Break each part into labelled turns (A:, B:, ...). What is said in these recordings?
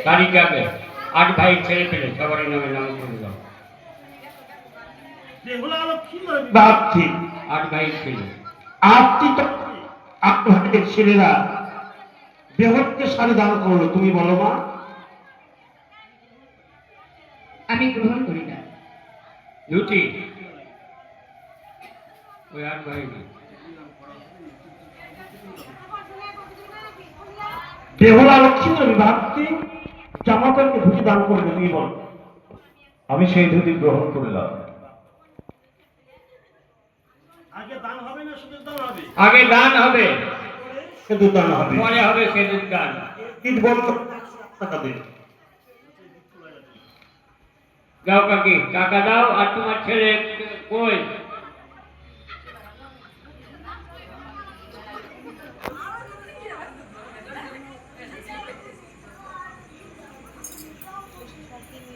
A: গাড়ি যাবে 8 ভাই ছেলে পেলে সবারই নামে নাম করে দাও।
B: বাপ ঠিক
A: 8 ভাই ছেলে।
B: আপনি তো আপনাদের ছেলেরা দেহকে সারে দান করলো, তুমি বলো মা।
C: আমি গ্রহণ করি না।
A: দুটি ওই 8 ভাই
B: দেহলা লক্ষ্মী ভাবছি জামাতাকে ধুতি দান করবে, তুমি বলো।
D: আমি সেই ধুতি গ্রহণ করলাম।
B: আগে দান হবে না শুধু দান হবে?
A: আগে দান হবে,
B: শুধু দান হবে,
A: পরে হবে সেদিন দান।
B: ঈদ বন্ধ টাকা দেবে।
A: দাও কাকি টাকা দাও। আর তোমার ছেলে কই?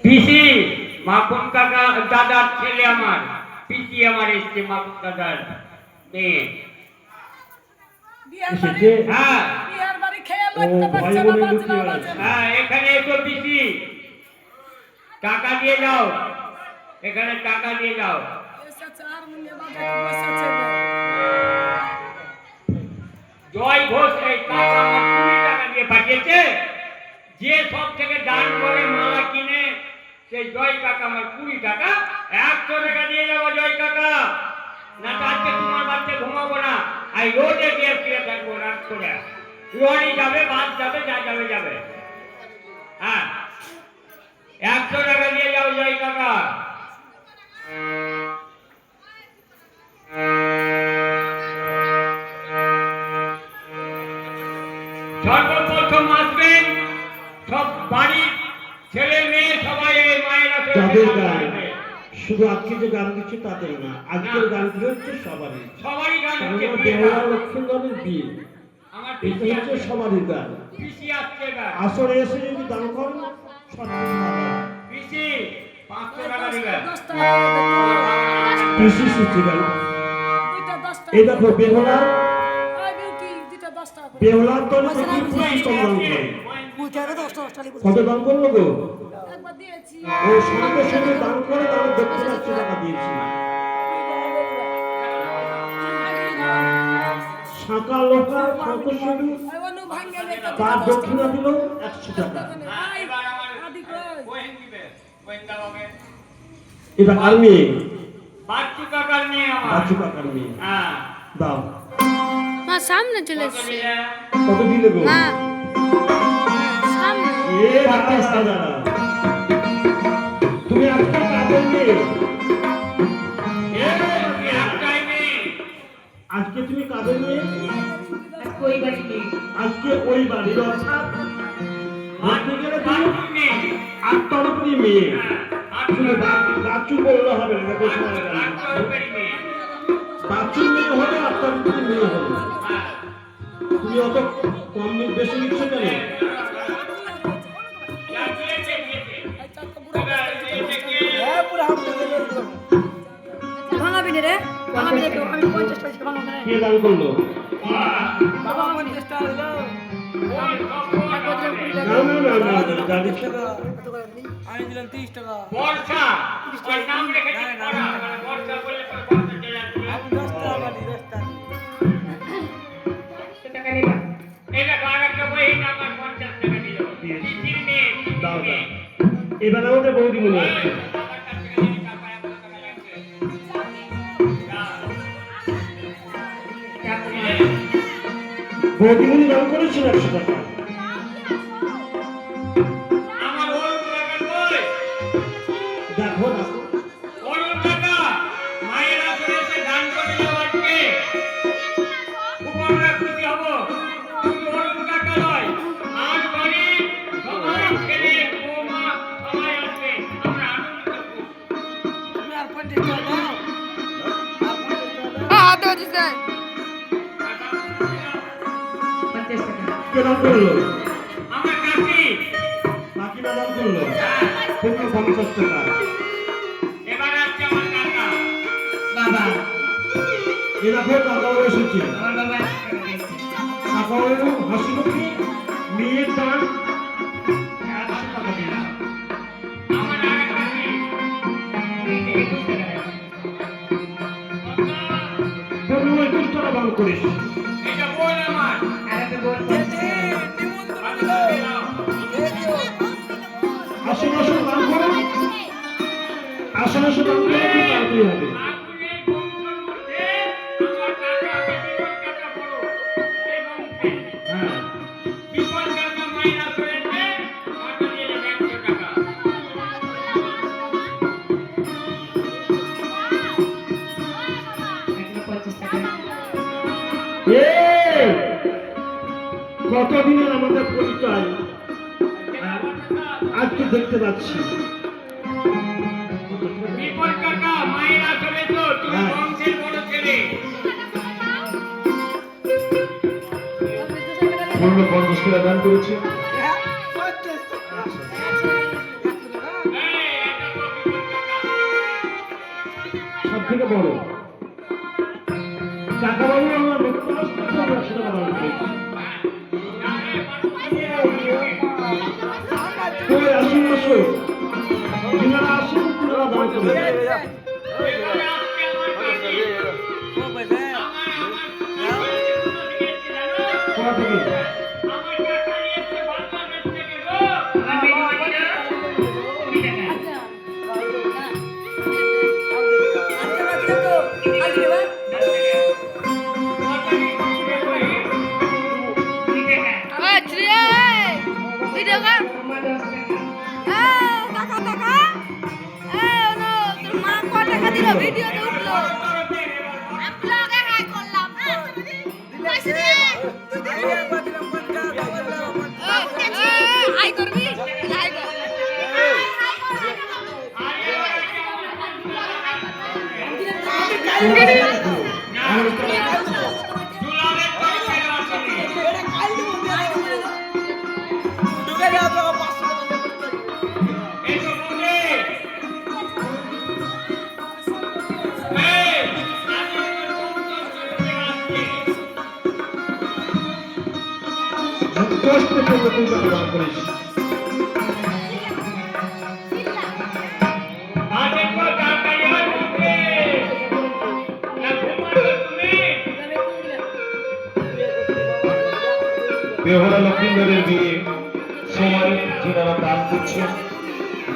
A: পিসি মাখন কাকা দাদার ছেলে আমার, পিসি আমার এসছে মাখন দাদার মেয়ে।
B: এসেছে?
A: হ্যাঁ
B: ভাই বোনের লুকিয়ে আছে।
A: হ্যাঁ এখানে এসো পিসি, টাকা দিয়ে যাও, এখানে টাকা দিয়ে যাও। জয় ঘোষ এই কাকা আমার 20 টাকা দিয়ে পাঠিয়েছে। যে সব থেকে দান করে মালা কিনে সেই জয় কাকা আমার 20 টাকা 100 টাকা দিয়ে যাবো জয় কাকা। না তো আজকে তোমার বাড়িতে ঘুমাবো না, আর রোডে গিয়ে ফিরে থাকবো রাত করে। রোডই যাবে, বাস যাবে, যা যাবে যাবে। হ্যাঁ 100 টাকা দিয়ে যাও জয় কাকা। সর্বপ্রথম আসবেন সব বাড়ির ছেলে মেয়ে সবাই, এই মায়েরা
B: যাদের গান শুধু আজকে যে গান দিচ্ছে তাদের না, আজকের গানটি হচ্ছে সবারই।
A: সবারই গান হচ্ছে।
B: দেহলা লক্ষ্মীগণের বিয়ে,
A: আমার
B: এটা
A: পিসি
B: হচ্ছে
A: আসছে,
B: সবারই গান।
A: পিসি আসছে গান।
B: আসরে এসে যদি দান করেন
A: পিসি 500 টাকা দিবেন।
B: কৃষি সূচি গান। এই দেখো বেহলা, বেহলার দলে থেকে পঁচিশ কম দান করে। কত দান করলো গো? ও সঙ্গে সঙ্গে দান করে তাহলে দক্ষিণ 100 টাকা দিয়েছি। শাঁকা লোকা সন্তোষী তার দক্ষিণা দিল 100 টাকা।
A: এবার আমার বহেন দিবে, বহেন দাও হবে।
B: এটা কার মেয়ে?
A: বাচ্চু কাকার মেয়ে আমার।
B: বাচ্চু কাকার মেয়ে।
A: হ্যাঁ
B: দাও।
E: মা সামনে চলে
A: কত
E: এসছে।
A: দিলে?
B: কত দিলে গো?
E: মা সামনে।
B: এ রাকেশ দাদা, তুমি আজকে কাজের মেয়ে।
A: একটাই মেয়ে।
B: আজকে তুমি কাজের মেয়ে,
C: ওই বাড়ি নেই।
B: আজকে ওই বাড়ির অর্থাৎ বলতে গেলে তুমি
A: বাচ্চুর মেয়ে।
B: 8 তরফেরই মেয়ে।
A: আর
B: তুমি বাচ্চু বললে হবে না, দেখো শোনা গেল।
A: তরফেরই মেয়ে।
B: বাচ্চুর মেয়ে হলে 8 তরফেরই মেয়ে হবে।
A: হ্যাঁ।
B: তুমি অত কম বেশি নিচ্ছ কেন?
A: যা দিয়েছে, দিয়েছে। এবার দিয়েছে কে?
E: ভাঙাবি রে, ভাঙাবি রে, আমি 50 টাকা ভাঙাবো না।
B: কে দান করলো?
E: বাবা 50 টাকা দিল।
B: না না না না, জানিস
E: আমি দিলাম 30 টাকা।
A: বর্ষা। ওর নাম রেখেছি পড়া। বর্ষা বলে পরে বর্ষা চলে আসবে।
E: আমি 10 টাকা বাড়ি 10 টাকা।
C: টাকা নিবা।
A: এটা আরেকটা বহিন আমার 50 টাকা দিল। পিসির মেয়ে, পিসির
B: দাও দাও।
A: মেয়ে।
B: এবার আমাদের বৌদি মনে হচ্ছে।
A: আমার কাছ থেকে নিয়ে টাকা 1 টাকা লাগবে।
B: বৌদিমণি দান করেছিল 100 টাকা।
A: আমার অরুণ কাকা কই?
B: দেখো দেখো,
A: অরুণ কাকা মায়ের আসরে এসে দান করে যাও আজকে। খুব আমরা খুশি হব। শুধু অরুণ কাকা নয়, আর বাড়ির সবাই ছেলে বৌমা সবাই আসবে। আমরা আনন্দিত খুব।
E: তুমি আর 50 টাকা দাও। হ্যাঁ দাও দিছে।
C: 50 টাকা।
B: কে দান করলো?
A: আমার কাকি।
B: কাকিমা দান করলো। তোমরা 50 টাকা।
A: এবার আসছে আমার কাকা।
C: বাবা।
B: এ দেখো কাকাও এসেছে।
C: আমার বাবা 1 টাকা দিয়েছে।
B: কাকাও হাসি মুখে মেয়ের দান করিস।
A: এটা বোন আমার।
C: আর আমি বোন 50 টাকা।
B: আসুন আসুন দান করুন, আসুন আসুন দান করুন, খুব তাড়াতাড়ি হবে।
A: আগুনের বংশের মধ্যে আমার কাকাকে বিপদ কাকা বড়। এই বংশে
B: হ্যাঁ
A: বিপদ কাকা মাইনা করেছে, মাথা দিয়ে দেবে 100 টাকা।
C: এগুলো 50 টাকা।
B: এই, কতদিনের আমাদের পরিচয় আজকে দেখতে পাচ্ছি।
A: বিপদ কাকা মাইনা করেছো, তুমি
B: হ্যাঁ।
A: বংশের বড় ছেলে।
D: পূর্ণ 50 টাকা দান করেছি।
A: এই, এটা তো বিপদ কাকা।
B: সব থেকে বড় কাকাবাবু আমার মুখ্য সেটা বলা উচিত। কই আসুন আসুন, যিনারা আসুন তিনারা দান করুন। কোথা থেকে?
C: আমার বেটি বলছিল 20 টাকা। তোমার 10 টাকা।
E: ভিডিওতে উঠলো হাই করবি হাই কর
B: কষ্ট করে তুই টাকা দান করিস।
D: বেহুলা লক্ষ্মীন্দরের বিয়ে সময় যিনারা দান করছেন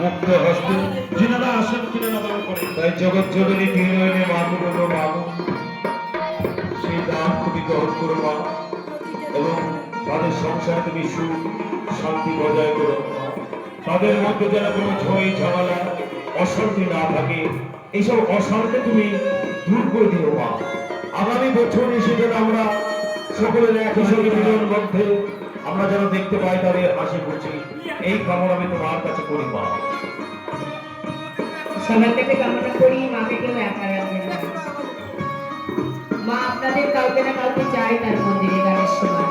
D: মুক্ত হস্তে,
B: যিনারা আসেন তিনারা দান করেন।
D: তাই জগৎ জগনী তিনয়নে মা বলল মা, সেই দান তুমি গ্রহণ করো মা, এবং তাদের সংসারে তুমি সুখ শান্তি বজায় করো মা। তাদের মধ্যে যেন কোনো ঝয় ঝামেলা অশান্তি না থাকে, এইসব অশান্তি তুমি দূর করে দিও মা। আগামী বছর এসে যেন আমরা সকলের একই সঙ্গে মিলন মধ্যে আমরা যেন দেখতে পাই তাদের হাসি খুশি, এই কামনা আমি তোমার কাছে করি মা।
C: সবার কাছে কামনা করি মাকে কেউ একা রাখবেন না। মা আপনাদের কাউকে না কাউকে চাই তার মন্দিরে গানের সময়।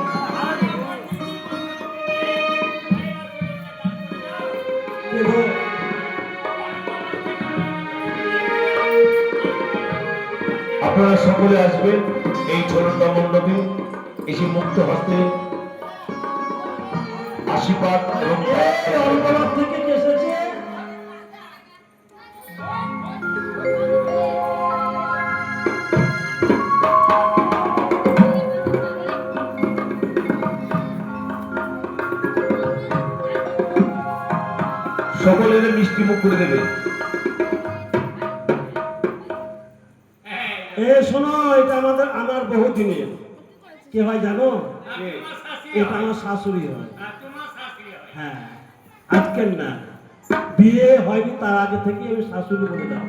D: আপনারা সকলে আসবেন এই ছোটটা মণ্ডপে, এসে মুক্ত হস্তে আশীর্বাদ এবং
B: অঙ্গরাত থেকে কে এসেছে?
D: সকলের মিষ্টি মুখ করে দেবে।
B: এ শোনো, এটা আমার বহু দিনের। কে হয় জানো? এটা আমার শাশুড়ি হয়। হ্যাঁ, আজকের না, বিয়ে হয়নি তার আগে থেকে আমি শাশুড়ি বলে দাও।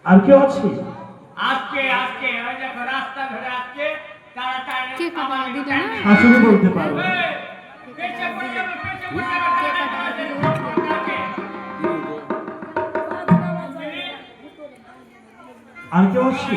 B: আর কেউ আছে?
A: আজকে আজকে ওই দেখো রাস্তা ধরে আসছে, তারা
E: কে কথা দিল না?
B: শাশুড়ি বলতে পারো।
A: পেছে পড়ে যাবে, পেছে পড়ে যাবে,
B: আর কেউ আছে?